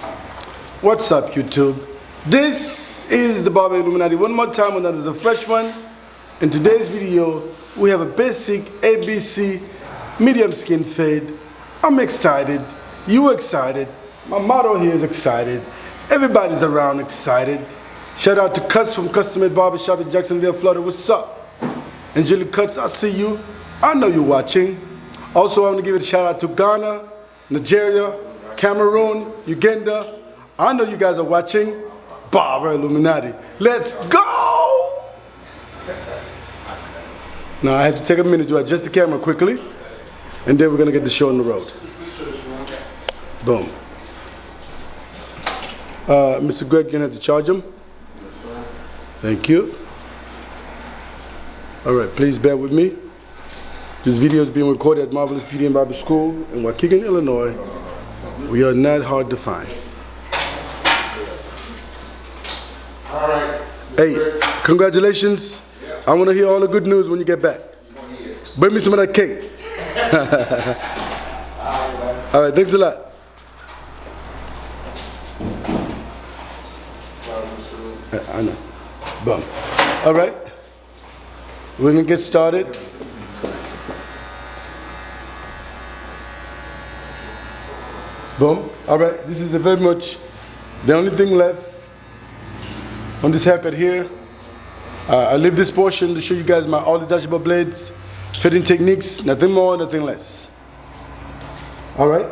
What's up, YouTube? This is the Barber Illuminati one more time with another fresh one. In today's video, we have a basic ABC medium skin fade. I'm excited. You excited. My motto here is excited. Everybody's around excited. Shout out to Cuts from Custom Made Barbershop in Jacksonville, Florida. What's up? Angelic Cuts, I see you. I know you're watching. Also, I want to give a shout out to Ghana, Nigeria, Cameroon, Uganda. I know you guys are watching. Barber Illuminati. Let's go! Now I have to take a minute to adjust the camera quickly, and then we're gonna get the show on the road. Boom. Mr. Greg, you're gonna have to charge him. Yes, sir. Thank you. All right, please bear with me. This video is being recorded at Marvelous Beauty and Barber School in Waukegan, Illinois. We are not hard to find. All right. Hey, congratulations. Yep. I want to hear all the good news when you get back. Bring me some of that cake. All right, thanks a lot. I know. Boom. All right. We're going to get started. Boom. All right. This is very much the only thing left on this haircut here. I leave this portion to show you guys my all detachable blades, fitting techniques, nothing more, nothing less. All right.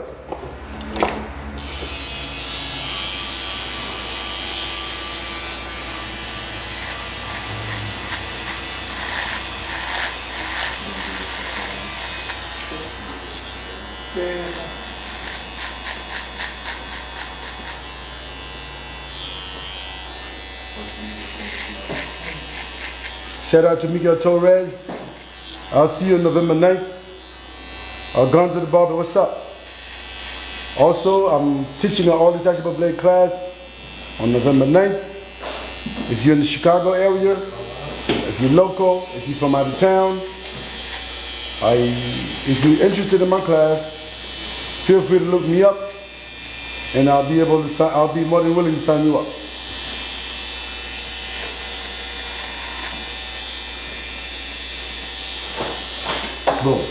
Shout out to Miguel Torres. I'll see you on November 9th. Gone to the Barber, what's up? Also, I'm teaching an all detachable blade class on November 9th. If you're in the Chicago area, if you're local, if you're from out of town, if you're interested in my class, feel free to look me up, and I'll be more than willing to sign you up. Boom.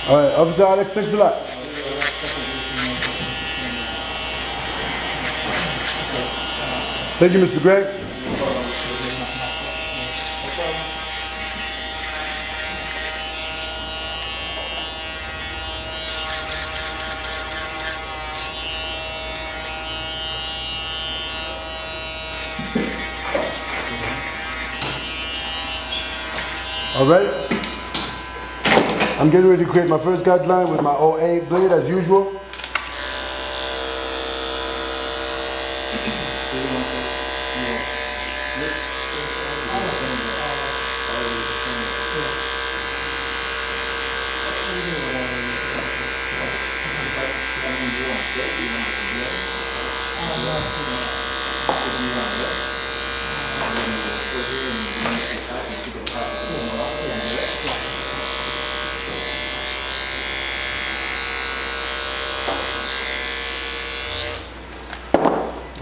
All right, Officer Alex, thanks a lot. Thank you, Mr. Greg. All right. I'm getting ready to create my first guideline with my OA blade as usual.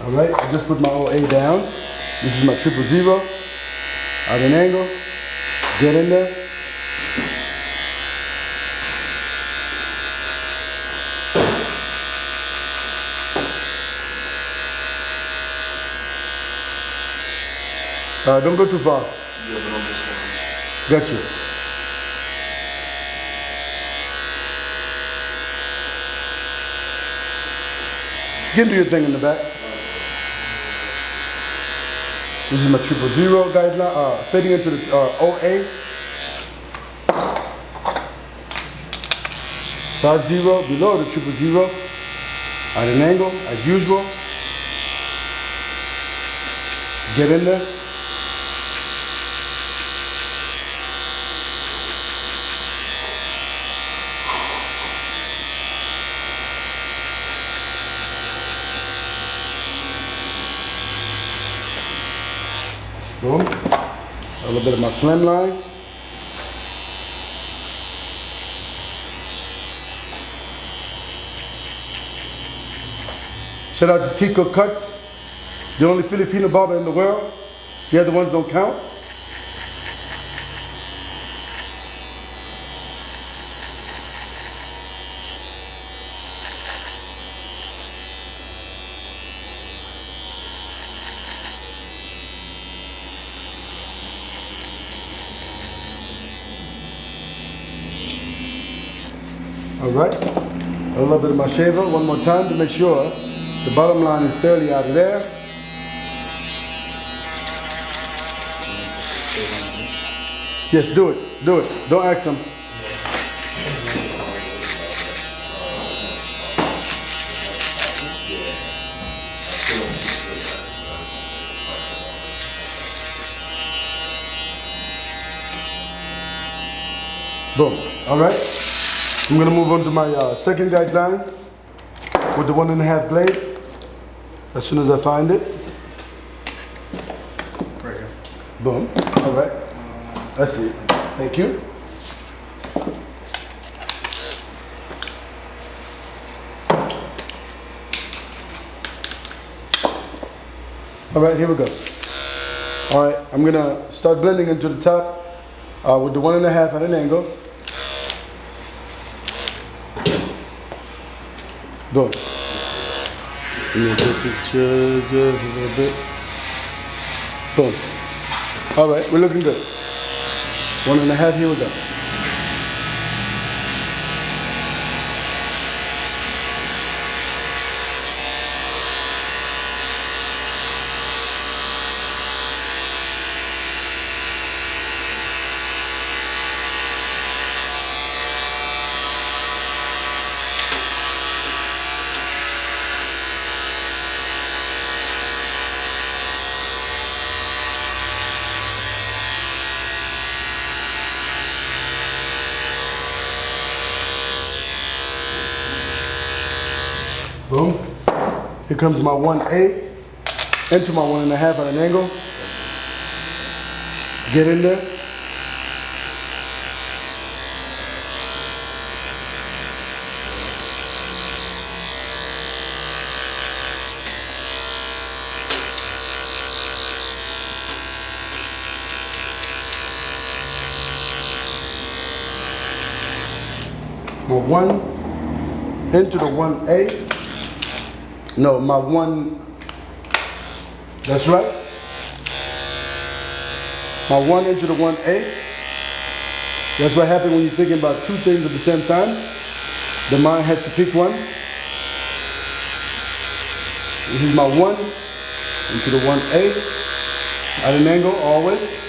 All right, I just put my OA down. This is my 000, at an angle, get in there. Don't go too far. Got you. Get into your thing in the back. This is my 000 guideline, fitting into the OA. 5-0 below the 000 at an angle as usual. Get in there. Boom. A little bit of my slim line. Shout out to Tico Cuts, the only Filipino barber in the world. The other ones don't count. All right, a little bit of my shaver one more time to make sure the bottom line is thoroughly out of there. Yes, do it, do it. Don't ask them. Boom, all right. I'm gonna move on to my second guideline with the 1.5 blade as soon as I find it. Right here. Boom. All right. That's it. Thank you. All right, here we go. All right, I'm gonna start blending into the top with the 1.5 at an angle. Boom. And then just a little bit. Boom. All right, we're looking good. 1.5, here we go. Boom. Here comes my 1A into my 1.5 at an angle. Get in there. My 1 into the 1A. No, my 1, that's right. My 1 into the 1A. That's what happens when you're thinking about two things at the same time. The mind has to pick one. This is my 1 into the 1A at an angle always.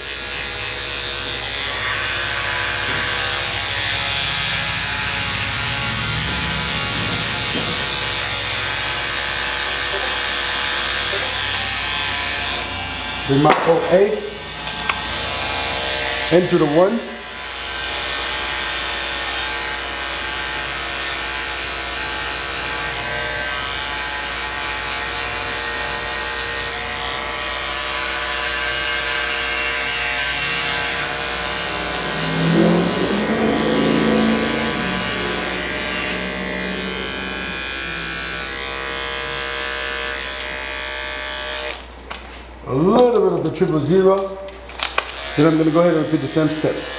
Then my OA into the 1. A little bit of the 000. Then I'm going to go ahead and repeat the same steps.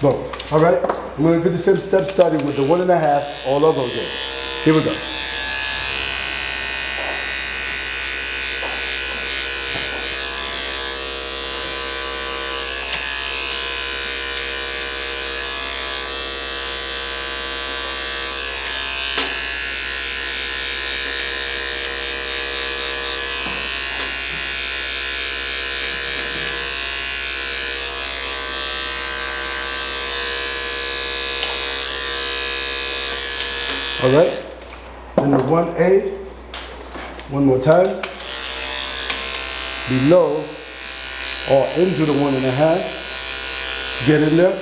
Boom. All right. I'm going to repeat the same steps starting with the 1.5 all over again. Here we go. All right. Then the 1A, one more time. Below or into the 1.5. Get in there.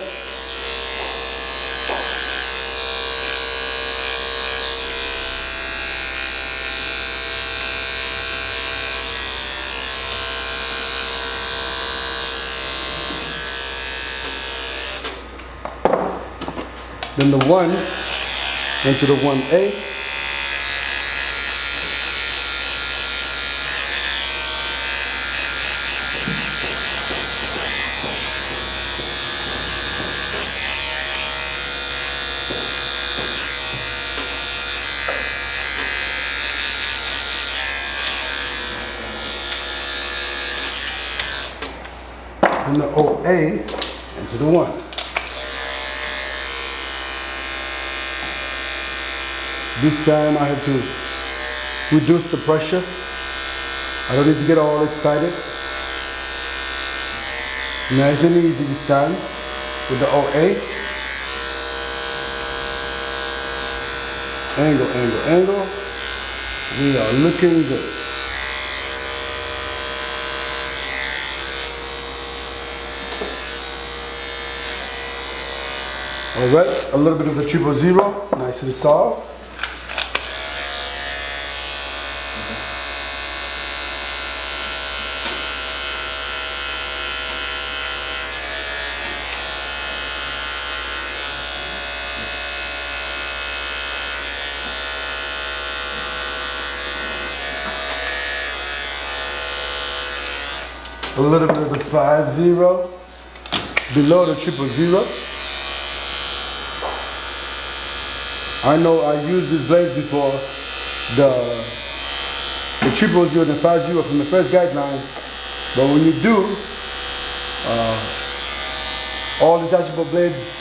Then the 1 into the 1A. And the OA into the 1. This time I have to reduce the pressure. I don't need to get all excited. Nice and easy this time with the OA. Angle, angle, angle. We are looking good. All right, a little bit of the 000, nice and soft. A little bit of the 50 below the 000. I know I used these blades before, the 000 and the 50 from the first guideline, but when you do all detachable blades,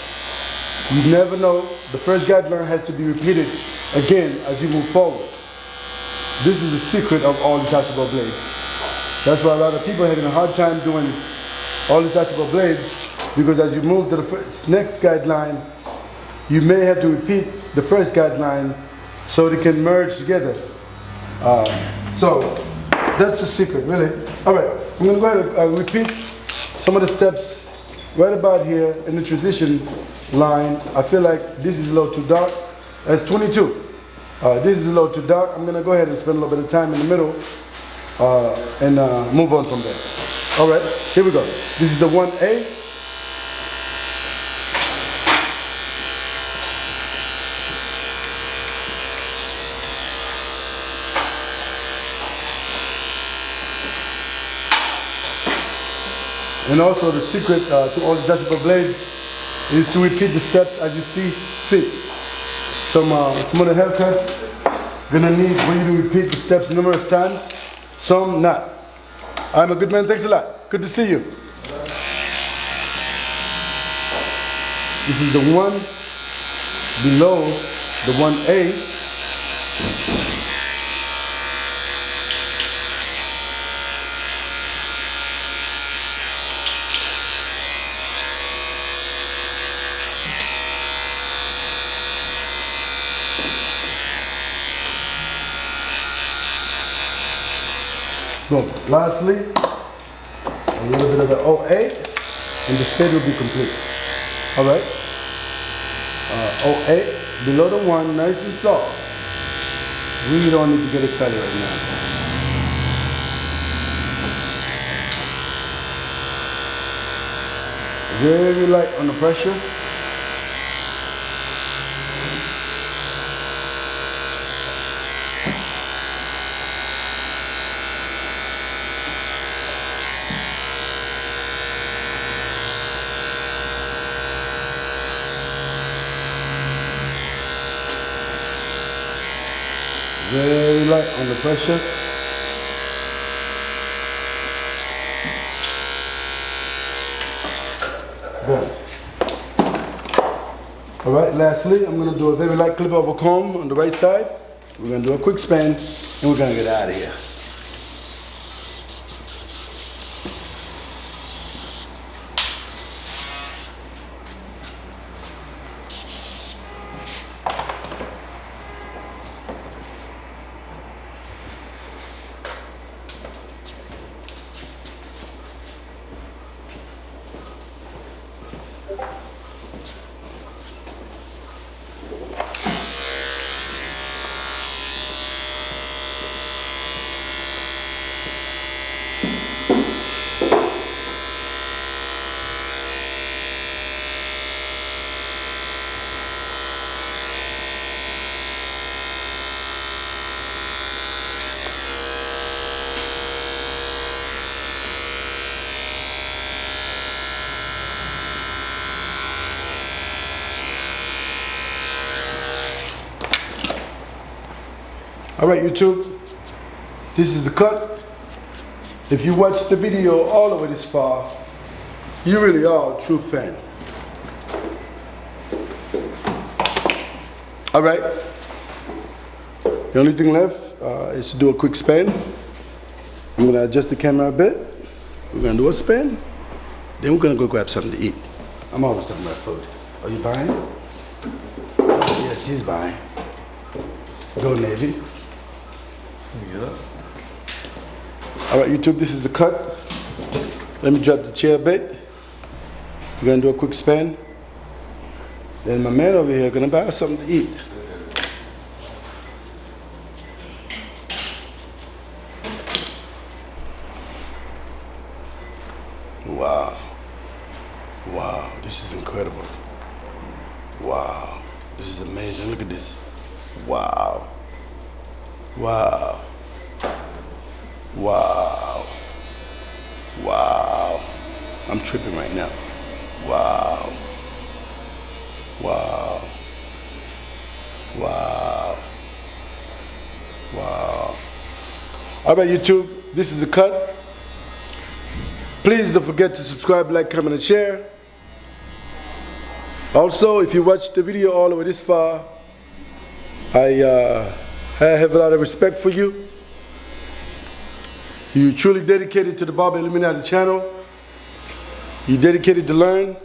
you never know. The first guideline has to be repeated again as you move forward. This is the secret of all detachable blades. That's why a lot of people are having a hard time doing all detachable blades, because as you move to the next guideline, you may have to repeat the first guideline so they can merge together. So that's the secret, really. All right, I'm going to go ahead and repeat some of the steps right about here in the transition line. I feel like this is a little too dark. That's 22. This is a little too dark. I'm going to go ahead and spend a little bit of time in the middle and move on from there. All right, here we go. This is the 1A. And also the secret to all detachable blades is to repeat the steps as you see fit. Some of the haircuts gonna need for you to repeat the steps numerous times, some not. I'm a good man, thanks a lot. Good to see you. This is the 1 below the 1A. So lastly, a little bit of the OA, and the fade will be complete. All right. OA below the 1, nice and soft. Really don't need to get excited right now. Very light on the pressure. Very light on the pressure. Boom. All right, lastly, I'm gonna do a very light clip of a comb on the right side. We're gonna do a quick span and we're gonna get out of here. Alright YouTube, this is the cut. If you watched the video all the way this far, you really are a true fan. Alright, the only thing left is to do a quick span. I'm going to adjust the camera a bit. We're going to do a span. Then we're going to go grab something to eat. I'm always talking about food. Are you buying? Yes, he's buying. Go Navy. Yeah. Alright YouTube, this is the cut. Let me drop the chair a bit. We're going to do a quick span. Then my man over here going to buy us something to eat. Wow. Wow, this is incredible. Wow, this is amazing. Look at this. Wow. Wow. Wow. Wow. I'm tripping right now. Wow. Wow. Wow. Wow. All right, YouTube, this is a cut. Please don't forget to subscribe, like, comment, and share. Also, if you watched the video all the way this far, I have a lot of respect for you. You truly dedicated to the Barber Illuminati channel. You dedicated to learn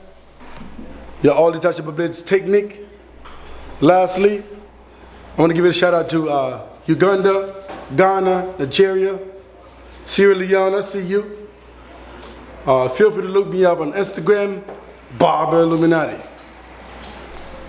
your all detachable blades technique. Lastly, I want to give a shout out to Uganda, Ghana, Nigeria, Sierra Leone. I see you. Feel free to look me up on Instagram, Barber Illuminati.